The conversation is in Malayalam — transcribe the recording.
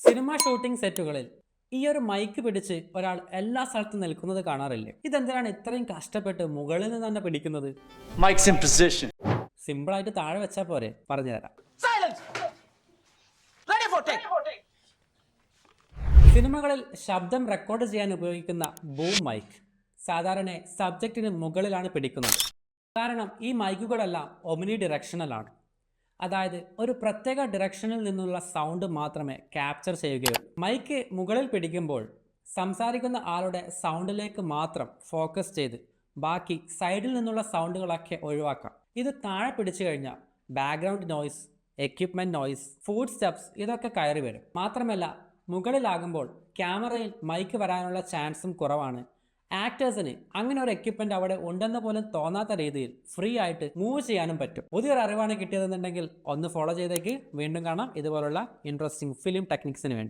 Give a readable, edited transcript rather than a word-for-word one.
സിനിമ ഷൂട്ടിംഗ് സെറ്റുകളിൽ ഈ ഒരു മൈക്ക് പിടിച്ച് ഒരാൾ എല്ലാ സ്ഥലത്തും നിൽക്കുന്നത് കാണാറില്ലേ? ഇതെന്തിനാണ് ഇത്രയും കഷ്ടപ്പെട്ട് മുകളിൽ നിന്ന് തന്നെ പിടിക്കുന്നത്? Mic's in position. സിമ്പിളായിട്ട് താഴെ വെച്ചാൽ പോരെ? പറഞ്ഞുതരാം. Silence! Ready for take. സിനിമകളിൽ ശബ്ദം റെക്കോർഡ് ചെയ്യാൻ ഉപയോഗിക്കുന്ന ബൂം മൈക്ക് സാധാരണ സബ്ജക്റ്റിന് മുകളിലാണ് പിടിക്കുന്നത്. കാരണം ഈ മൈക്കുകളെല്ലാം ഒമിനി ഡിറക്ഷണലാണ്. അതായത് ഒരു പ്രത്യേക ഡിറക്ഷനിൽ നിന്നുള്ള സൗണ്ട് മാത്രമേ ക്യാപ്ചർ ചെയ്യുകയുള്ളൂ. മൈക്ക് മുകളിൽ പിടിക്കുമ്പോൾ സംസാരിക്കുന്ന ആളുടെ സൗണ്ടിലേക്ക് മാത്രം ഫോക്കസ് ചെയ്ത് ബാക്കി സൈഡിൽ നിന്നുള്ള സൗണ്ടുകളൊക്കെ ഒഴിവാക്കാം. ഇത് താഴെ പിടിച്ചു കഴിഞ്ഞാൽ background noise, equipment noise, food steps ഇതൊക്കെ കയറി വരും. മാത്രമല്ല മുകളിലാകുമ്പോൾ ക്യാമറയിൽ മൈക്ക് വരാനുള്ള ചാൻസും കുറവാണ്. ആക്ടേഴ്സിന് അങ്ങനെ ഒരു എക്യുപ്മെന്റ് അവിടെ ഉണ്ടെന്ന് പോലും തോന്നാത്ത രീതിയിൽ ഫ്രീ ആയിട്ട് മൂവ് ചെയ്യാനും പറ്റും. പുതിയൊരു അറിവാണ് കിട്ടിയതെന്നുണ്ടെങ്കിൽ ഒന്ന് ഫോളോ ചെയ്തേക്ക്. വീണ്ടും കാണാം ഇതുപോലുള്ള ഇൻട്രസ്റ്റിംഗ് ഫിലിം ടെക്നിക്സിന് വേണ്ടി.